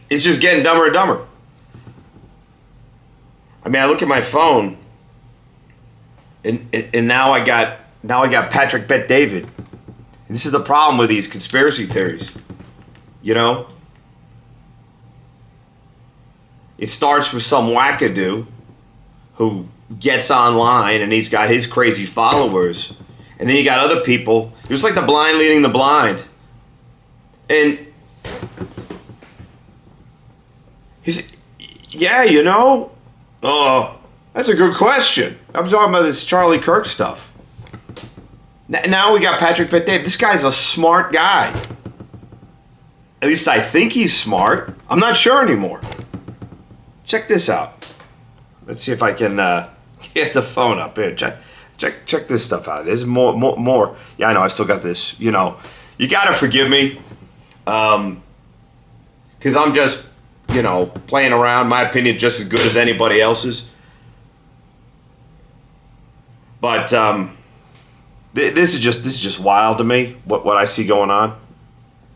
It's just getting dumber and dumber. I mean, I look at my phone, and now I got Patrick Bet David. And this is the problem with these conspiracy theories. You know? It starts with some wackadoo who gets online and he's got his crazy followers. And then you got other people. It's like the blind leading the blind. And he's, yeah, you know? Oh, that's a good question. I'm talking about this Charlie Kirk stuff. Now we got Patrick Bet David. This guy's a smart guy. At least I think he's smart. I'm not sure anymore. Check this out. Let's see if I can get the phone up here. Check this stuff out. There's more. Yeah, I know. I still got this. You know, you gotta forgive me, because I'm just, you know, playing around. My opinion just as good as anybody else's. But this is just wild to me. What I see going on.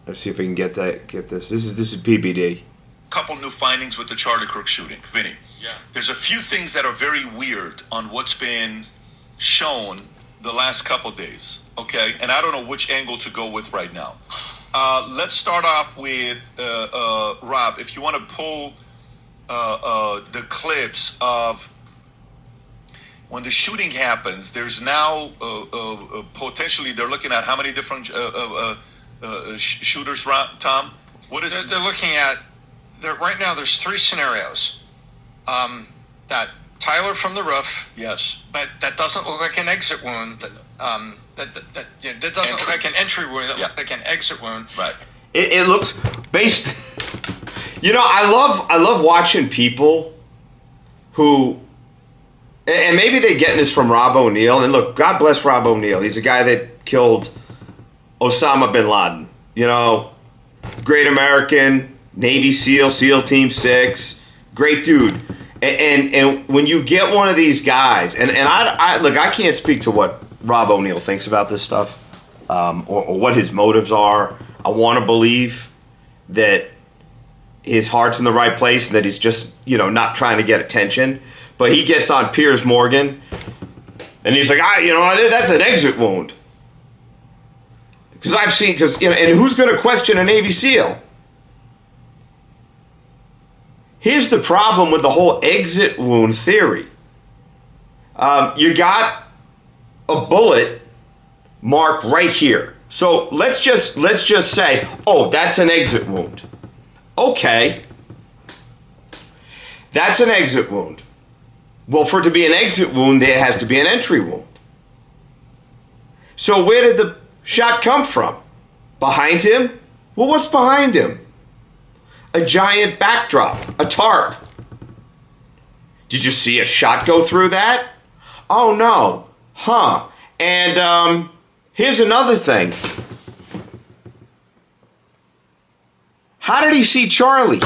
Let's see if we can get this. This is PBD. Couple new findings with the Charlie Kirk shooting. Vinny, there's a few things that are very weird on what's been shown the last couple days, okay? And I don't know which angle to go with right now. Let's start off with, Rob, if you want to pull the clips of when the shooting happens. There's now potentially they're looking at how many different shooters, Tom? What is it? They're looking at... right now, there's 3 scenarios. That Tyler from the roof. Yes. But that doesn't look like an exit wound. That doesn't look like an entry wound. That looks like an exit wound. Right. It looks based. You know, I love watching people who, and maybe they're getting this from Rob O'Neill. And look, God bless Rob O'Neill. He's a guy that killed Osama bin Laden. You know, great American. Navy SEAL, SEAL Team 6, great dude. And when you get one of these guys, and I look, I can't speak to what Rob O'Neill thinks about this stuff, or what his motives are. I want to believe that his heart's in the right place and that he's just, you know, not trying to get attention. But he gets on Piers Morgan, and he's like, that's an exit wound. Because you know, and who's going to question a Navy SEAL? Here's the problem with the whole exit wound theory. You got a bullet mark right here. So let's just say, oh, that's an exit wound. Okay. That's an exit wound. Well, for it to be an exit wound, there has to be an entry wound. So where did the shot come from? Behind him? Well, what's behind him? A giant backdrop, a tarp. Did you see a shot go through that? Oh no. Huh. And here's another thing. How did he see Charlie?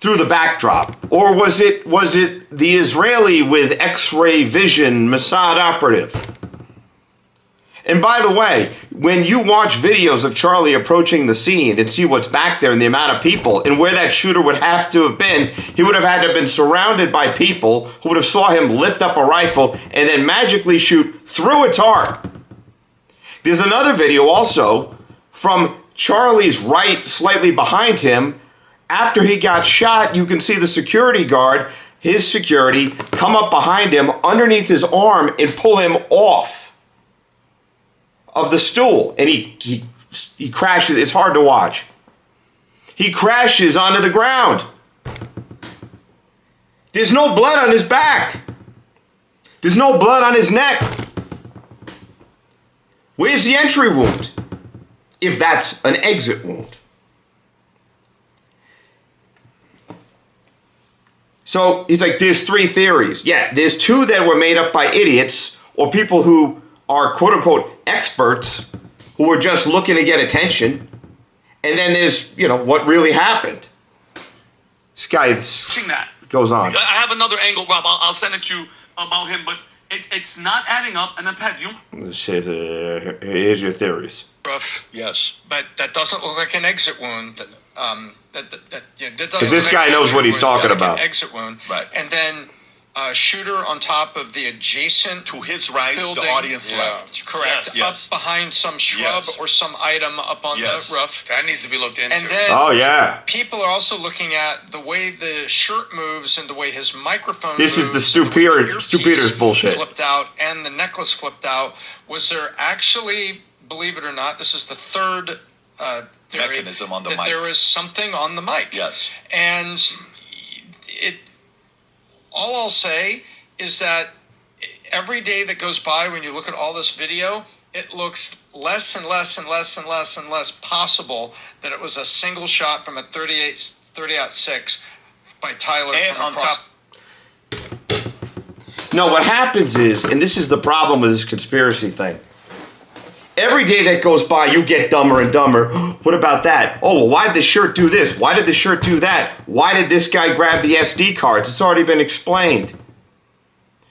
Through the backdrop? Or was it the Israeli with X-ray vision Mossad operative? And by the way, when you watch videos of Charlie approaching the scene and see what's back there and the amount of people and where that shooter would have to have been, he would have had to have been surrounded by people who would have saw him lift up a rifle and then magically shoot through a tarp. There's another video also from Charlie's right, slightly behind him. After he got shot, you can see the security guard, his security, come up behind him underneath his arm and pull him off of the stool, and he crashes. It's hard to watch. He crashes onto the ground. There's no blood on his back. There's no blood on his neck. Where's the entry wound? If that's an exit wound. So he's like, there's 3 theories. Yeah, there's 2 that were made up by idiots or people who are quote-unquote experts who were just looking to get attention. And then there's, you know, what really happened. This guy goes on. I have another angle, Rob. I'll send it to you about him, but it's not adding up. And then, Pat, here's your theories. Rough. Yes. But that doesn't look like an exit wound. Because this guy knows what he's talking about. Exit wound. Right. And then a shooter on top of the adjacent to his right, building. the audience left. Correct. Yes. Up behind some shrub or some item up on the roof. That needs to be looked into. And then oh yeah, people are also looking at the way the shirt moves and the way his microphone this moves. is the Stu Peters bullshit. Flipped out and the necklace flipped out. Was there actually, believe it or not, this is the third theory, mechanism on the that mic. there was something on the mic. Yes. And all I'll say is that every day that goes by when you look at all this video, it looks less and less and less and less and less possible that it was a single shot from a 30-06 by Tyler. And from on across. No, what happens is, and this is the problem with this conspiracy thing. Every day that goes by, you get dumber and dumber. What about that? Oh, well, why did the shirt do this? Why did the shirt do that? Why did this guy grab the SD cards? It's already been explained.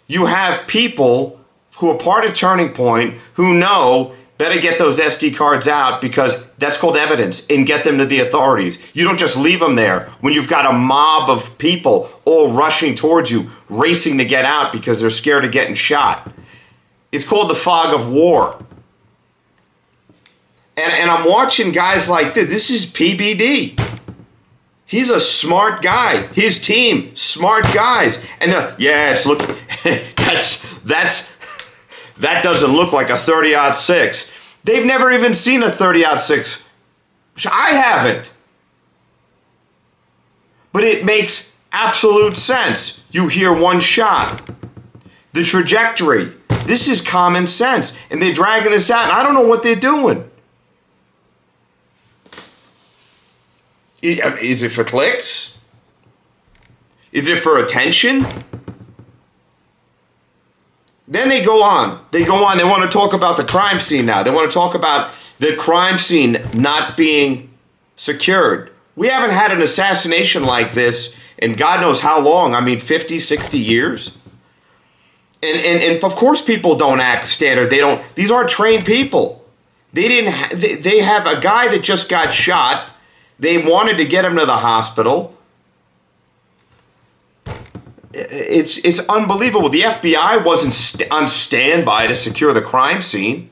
You have people who are part of Turning Point who know better get those SD cards out because that's called evidence and get them to the authorities. You don't just leave them there when you've got a mob of people all rushing towards you, racing to get out because they're scared of getting shot. It's called the fog of war. And I'm watching guys like this. This is PBD. He's a smart guy. His team, smart guys. And it's look, that doesn't look like a 30-06. They've never even seen a 30-06. I haven't. But it makes absolute sense. You hear one shot. The trajectory. This is common sense. And they're dragging us out. And I don't know what they're doing. Is it for clicks? Is it for attention? Then they go on. They want to talk about the crime scene now. They want to talk about the crime scene not being secured. We haven't had an assassination like this in God knows how long. I mean, 50, 60 years. And of course people don't act standard. These aren't trained people. They have a guy that just got shot. They wanted to get him to the hospital. It's unbelievable. The FBI wasn't on standby to secure the crime scene.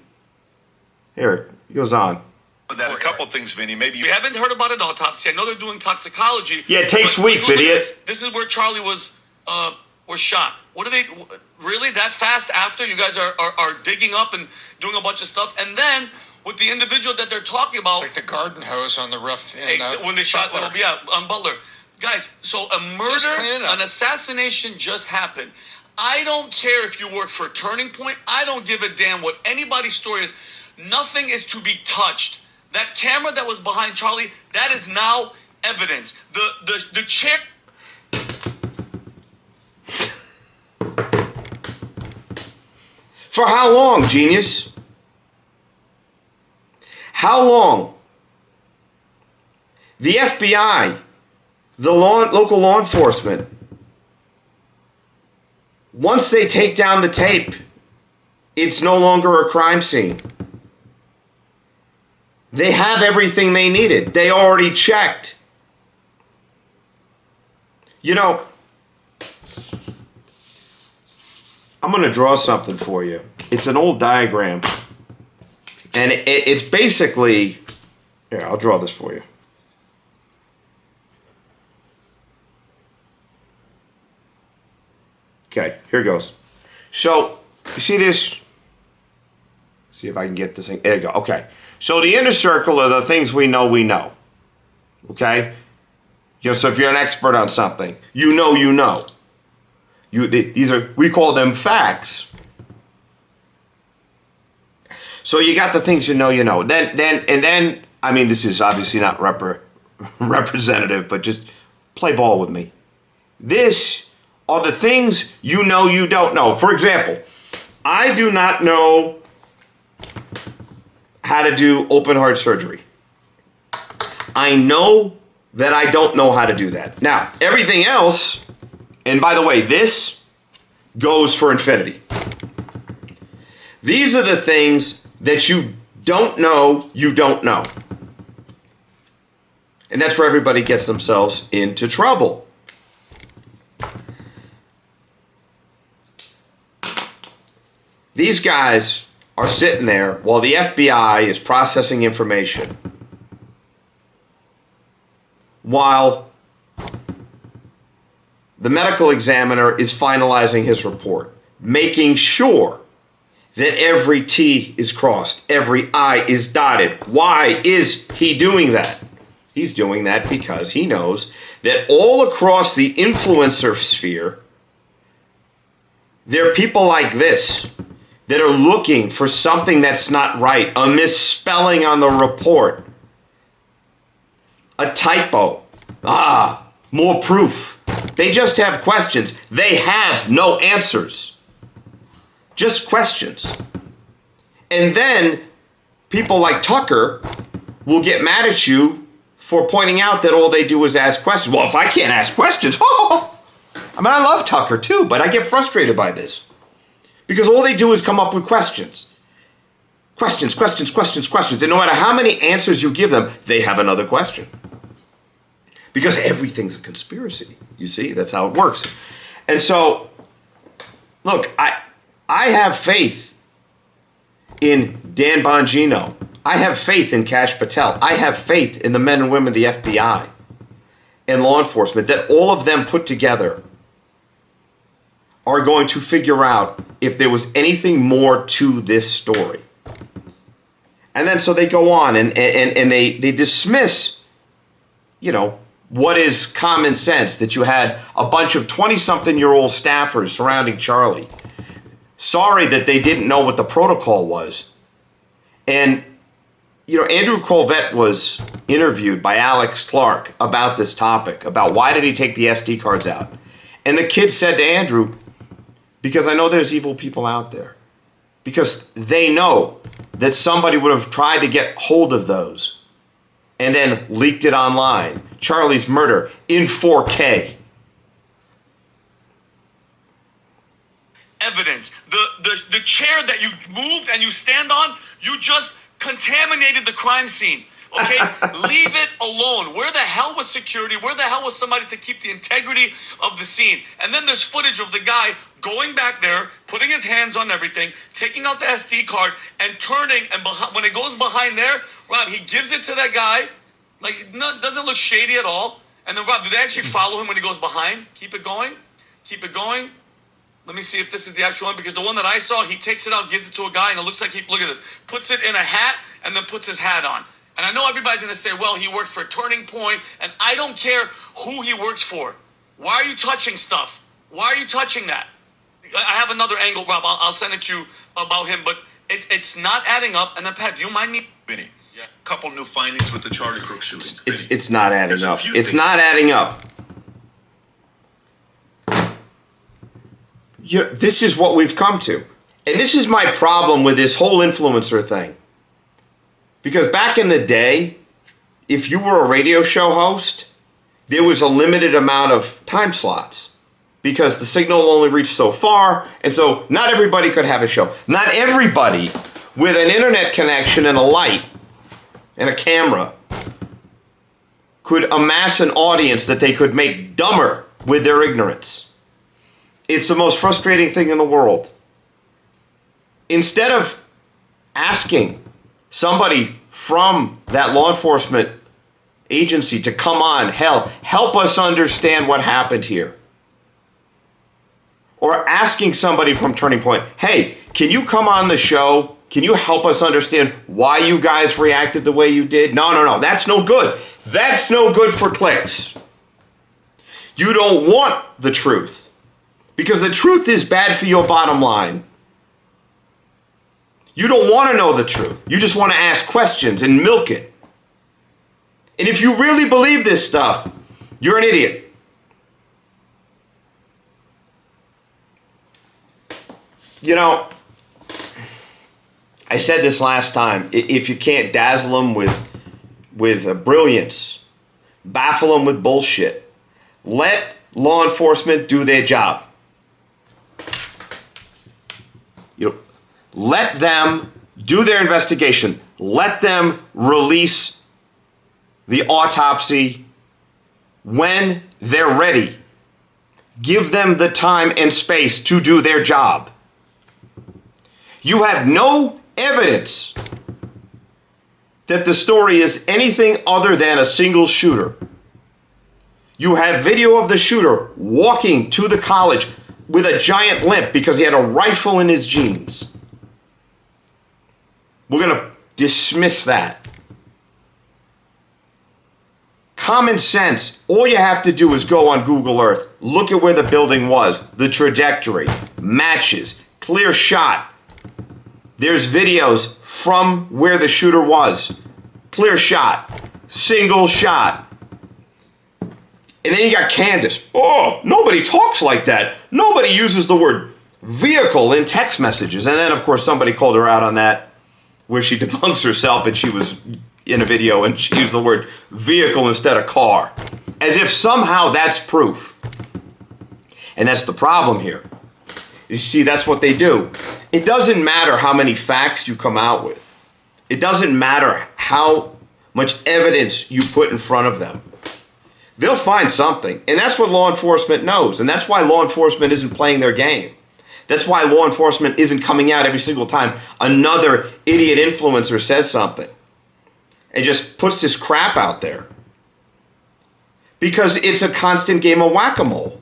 Here, he goes on. That a couple things, Vinny. Maybe We haven't heard about an autopsy. I know they're doing toxicology. Yeah, it takes weeks, idiot. This is where Charlie was shot. What are they really that fast after? You guys are digging up and doing a bunch of stuff, and then with the individual that they're talking about, It's like the garden hose on the roof in when they shot on Butler. Guys, so a murder, an assassination just happened. I don't care if you work for Turning Point. I don't give a damn what anybody's story is. Nothing is to be touched. That camera that was behind Charlie, that is now evidence. The chick. For how long, genius? How long? The FBI, the local law enforcement, once they take down the tape, it's no longer a crime scene. They have everything they needed. They already checked. You know, I'm going to draw something for you. It's an old diagram. And it's basically... Here, I'll draw this for you. Okay, here goes. So, you see this? See if I can get this thing. There you go. Okay. So the inner circle are the things we know. Okay? You know, so if you're an expert on something, you know. These are, we call them facts. So you got the things you know. Then, I mean, this is obviously not representative, but just play ball with me. This are the things you don't know. For example, I do not know how to do open heart surgery. I know that I don't know how to do that. Now, everything else, and by the way, this goes for infinity. These are the things that you don't know. And that's where everybody gets themselves into trouble. These guys are sitting there while the FBI is processing information, while the medical examiner is finalizing his report, making sure that every T is crossed, every I is dotted. Why is he doing that? He's doing that because he knows that all across the influencer sphere, there are people like this that are looking for something that's not right, a misspelling on the report, a typo, more proof. They just have questions. They have no answers. Just questions. And then people like Tucker will get mad at you for pointing out that all they do is ask questions. Well, if I can't ask questions, I love Tucker too, but I get frustrated by this. Because all they do is come up with questions. Questions. And no matter how many answers you give them, they have another question. Because everything's a conspiracy. You see, that's how it works. And so, look, I have faith in Dan Bongino. I have faith in Kash Patel. I have faith in the men and women of the FBI and law enforcement that all of them put together are going to figure out if there was anything more to this story. And then so they go on and they dismiss, what is common sense, that you had a bunch of 20-something-year-old staffers surrounding Charlie. Sorry that they didn't know what the protocol was. And, Andrew Colvett was interviewed by Alex Clark about this topic, about why did he take the SD cards out. And the kid said to Andrew, because I know there's evil people out there. Because they know that somebody would have tried to get hold of those and then leaked it online. Charlie's murder in 4K. Evidence. The chair that you moved and you stand on, you just contaminated the crime scene. Okay? Leave it alone. Where the hell was security? Where the hell was somebody to keep the integrity of the scene? And then there's footage of the guy going back there, putting his hands on everything, taking out the SD card, and turning, and when it goes behind there, Rob, he gives it to that guy, doesn't look shady at all. And then, Rob, do they actually follow him when he goes behind? Keep it going. Let me see if this is the actual one, because the one that I saw, he takes it out, gives it to a guy, and it looks like look at this, puts it in a hat, and then puts his hat on. And I know everybody's going to say, well, he works for Turning Point, and I don't care who he works for. Why are you touching stuff? Why are you touching that? I have another angle, Rob. I'll send it to you about him, but it's not adding up. And then, Pat, do you mind me? Vinny, couple new findings with the Charlie Kirk shooting. It's not adding up. It's not adding up. This is what we've come to. And this is my problem with this whole influencer thing. Because back in the day, if you were a radio show host, there was a limited amount of time slots. Because the signal only reached so far, and so not everybody could have a show. Not everybody with an internet connection and a light and a camera could amass an audience that they could make dumber with their ignorance. It's the most frustrating thing in the world. Instead of asking somebody from that law enforcement agency to come on, help us understand what happened here. Or asking somebody from Turning Point, hey, can you come on the show? Can you help us understand why you guys reacted the way you did? No, that's no good. That's no good for clicks. You don't want the truth. Because the truth is bad for your bottom line. You don't want to know the truth. You just want to ask questions and milk it. And if you really believe this stuff, you're an idiot. I said this last time. If you can't dazzle them with brilliance, baffle them with bullshit, let law enforcement do their job. Let them do their investigation. Let them release the autopsy when they're ready. Give them the time and space to do their job. You have no evidence that the story is anything other than a single shooter. You have video of the shooter walking to the college with a giant limp because he had a rifle in his jeans. We're going to dismiss that. Common sense. All you have to do is go on Google Earth. Look at where the building was. The trajectory. Matches. Clear shot. There's videos from where the shooter was. Clear shot. Single shot. And then you got Candace. Oh, nobody talks like that. Nobody uses the word vehicle in text messages. And then, of course, somebody called her out on that, where she debunks herself and she was in a video and she used the word vehicle instead of car. As if somehow that's proof. And that's the problem here. You see, that's what they do. It doesn't matter how many facts you come out with. It doesn't matter how much evidence you put in front of them. They'll find something. And that's what law enforcement knows. And that's why law enforcement isn't playing their game. That's why law enforcement isn't coming out every single time another idiot influencer says something and just puts this crap out there. Because it's a constant game of whack-a-mole.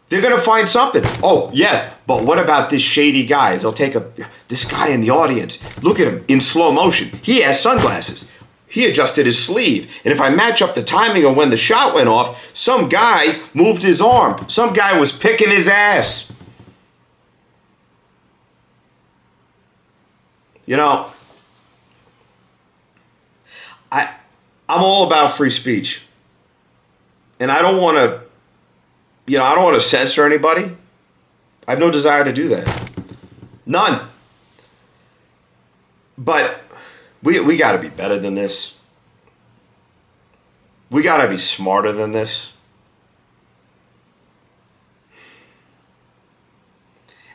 They're going to find something. Oh, yes, but what about this shady guy? They'll take this guy in the audience. Look at him in slow motion. He has sunglasses. He adjusted his sleeve. And if I match up the timing of when the shot went off, some guy moved his arm. Some guy was picking his ass. You know, I'm all about free speech. And I don't want to, censor anybody. I have no desire to do that. None. But we got to be better than this. We got to be smarter than this.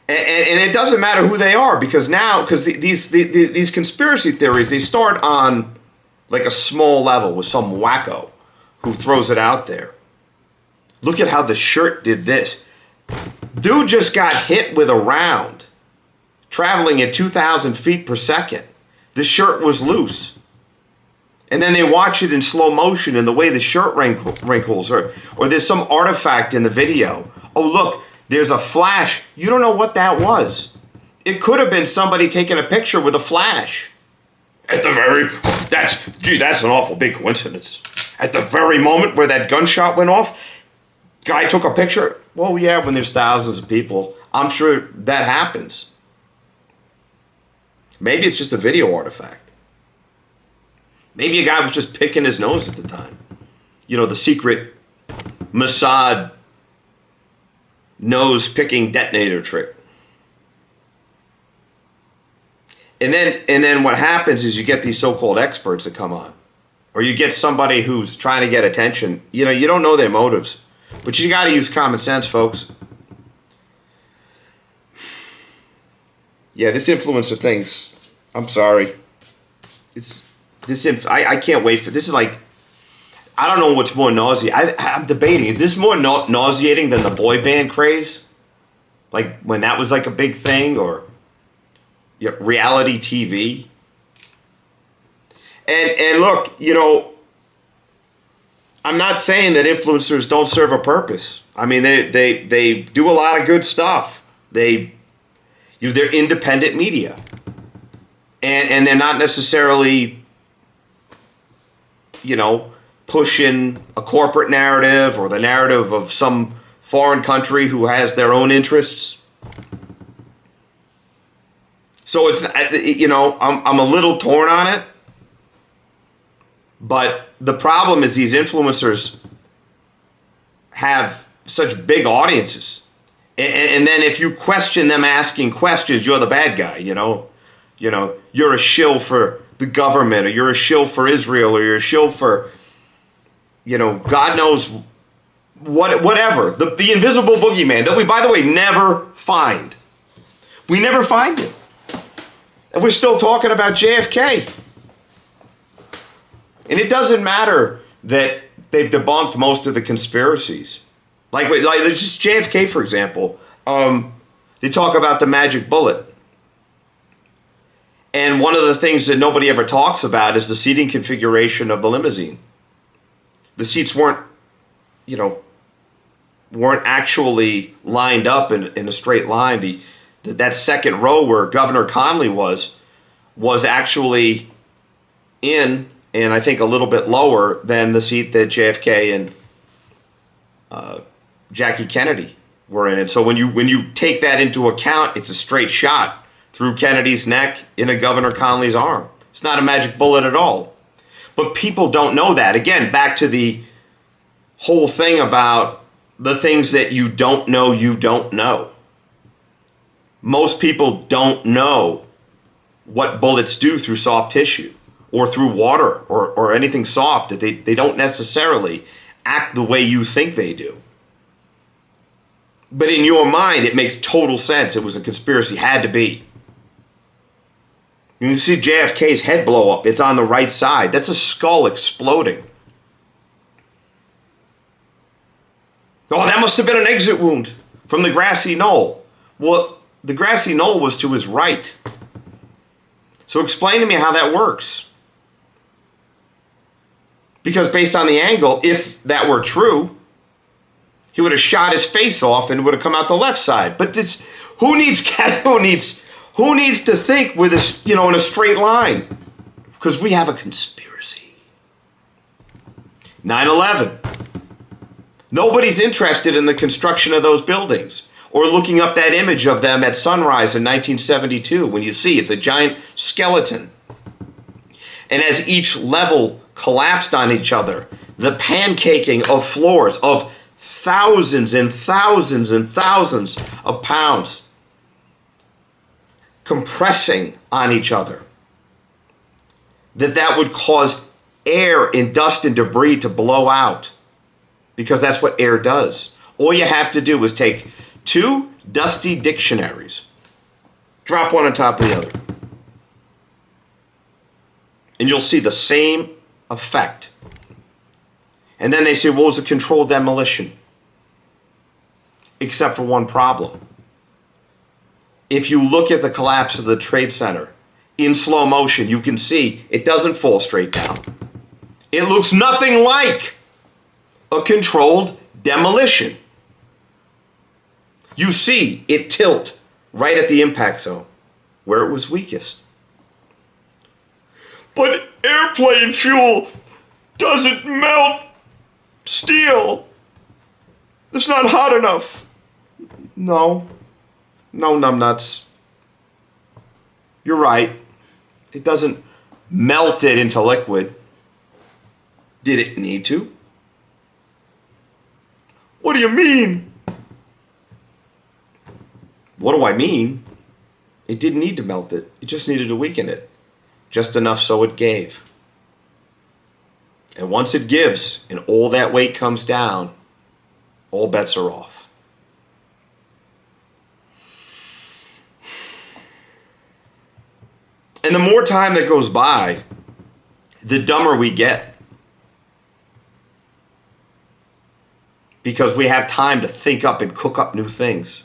And it doesn't matter who they are, because these conspiracy theories, they start on like a small level with some wacko who throws it out there. Look at how the shirt did this. Dude just got hit with a round traveling at 2,000 feet per second. The shirt was loose. And then they watch it in slow motion and the way the shirt wrinkles, or there's some artifact in the video. Oh, look, there's a flash. You don't know what that was. It could have been somebody taking a picture with a flash. That's an awful big coincidence. At the very moment where that gunshot went off, guy took a picture. Well, yeah, when there's thousands of people, I'm sure that happens. Maybe it's just a video artifact. Maybe a guy was just picking his nose at the time. You know, the secret Mossad nose-picking detonator trick. And then what happens is you get these so-called experts that come on. Or you get somebody who's trying to get attention. You know, you don't know their motives. But you got to use common sense, folks. Yeah, this influencer thing's, I'm sorry. I can't wait for this. Is like, I don't know what's more nauseating. I'm debating. Is this more nauseating than the boy band craze? Like when that was like a big thing, or reality TV? And look, you know, I'm not saying that influencers don't serve a purpose. I mean, they do a lot of good stuff. They're independent media. And they're not necessarily, you know, pushing a corporate narrative or the narrative of some foreign country who has their own interests. So it's, you know, I'm a little torn on it. But the problem is these influencers have such big audiences. And then if you question them asking questions, you're the bad guy, you know. You know, you're a shill for the government, or you're a shill for Israel, or you're a shill for, you know, God knows whatever. The invisible boogeyman that we, by the way, never find. We never find it. And we're still talking about JFK. And it doesn't matter that they've debunked most of the conspiracies. Like just JFK, for example. They talk about the magic bullet. And one of the things that nobody ever talks about is the seating configuration of the limousine. The seats weren't actually lined up in a straight line. That second row where Governor Connolly was actually in, and I think a little bit lower than the seat that JFK and Jackie Kennedy were in. And so when you take that into account, it's a straight shot through Kennedy's neck into Governor Connolly's arm. It's not a magic bullet at all. But people don't know that. Again, back to the whole thing about the things that you don't know. Most people don't know what bullets do through soft tissue or through water or anything soft, that they don't necessarily act the way you think they do. But in your mind, it makes total sense. It was a conspiracy, had to be. You see JFK's head blow up. It's on the right side. That's a skull exploding. Oh, that must have been an exit wound from the grassy knoll. Well, the grassy knoll was to his right. So explain to me how that works. Because based on the angle, if that were true, he would have shot his face off and would have come out the left side. But who needs to think with in a straight line? Because we have a conspiracy. 9/11. Nobody's interested in the construction of those buildings or looking up that image of them at sunrise in 1972 when you see it's a giant skeleton. And as each level collapsed on each other, the pancaking of floors of thousands and thousands and thousands of pounds compressing on each other, that would cause air and dust and debris to blow out, because that's what air does. All you have to do is take 2 dusty dictionaries, drop one on top of the other, and you'll see the same effect. And then they say, well, it was a controlled demolition. Except for one problem. If you look at the collapse of the Trade Center in slow motion, you can see it doesn't fall straight down. It looks nothing like a controlled demolition. You see it tilt right at the impact zone where it was weakest. But airplane fuel doesn't melt steel. It's not hot enough. No, numbnuts. You're right. It doesn't melt it into liquid. Did it need to? What do you mean? What do I mean? It didn't need to melt it. It just needed to weaken it. Just enough so it gave. And once it gives and all that weight comes down, all bets are off. And the more time that goes by, the dumber we get. Because we have time to think up and cook up new things.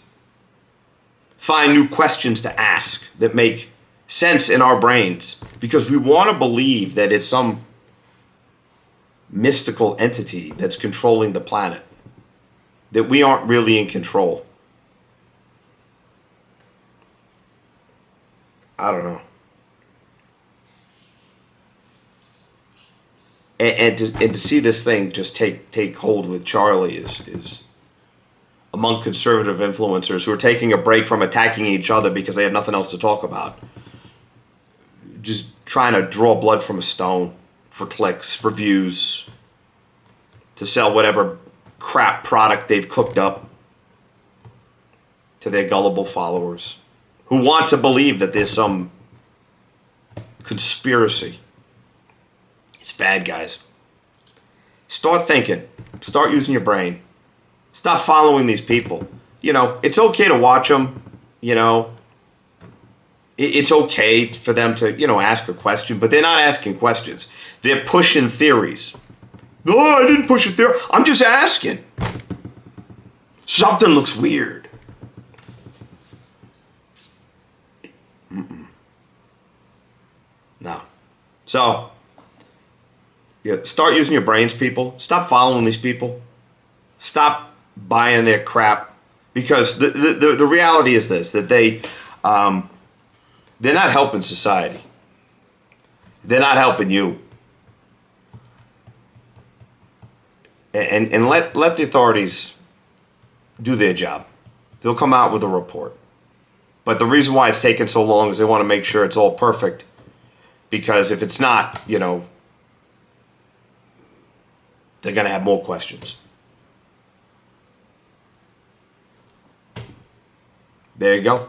Find new questions to ask that make sense in our brains. Because we want to believe that it's some mystical entity that's controlling the planet. That we aren't really in control. I don't know. And to see this thing just take hold with Charlie is among conservative influencers who are taking a break from attacking each other because they have nothing else to talk about. Just trying to draw blood from a stone for clicks, for views, to sell whatever crap product they've cooked up to their gullible followers who want to believe that there's some conspiracy. It's bad, guys. Start thinking. Start using your brain. Stop following these people. It's okay to watch them, It's okay for them to, ask a question, but they're not asking questions. They're pushing theories. No, I didn't push a theory. I'm just asking. Something looks weird. No. So, start using your brains, people. Stop following these people. Stop buying their crap. Because the reality is this, that they're not helping society. They're not helping you. And let the authorities do their job. They'll come out with a report. But the reason why it's taking so long is they want to make sure it's all perfect. Because if it's not, they're going to have more questions. There you go.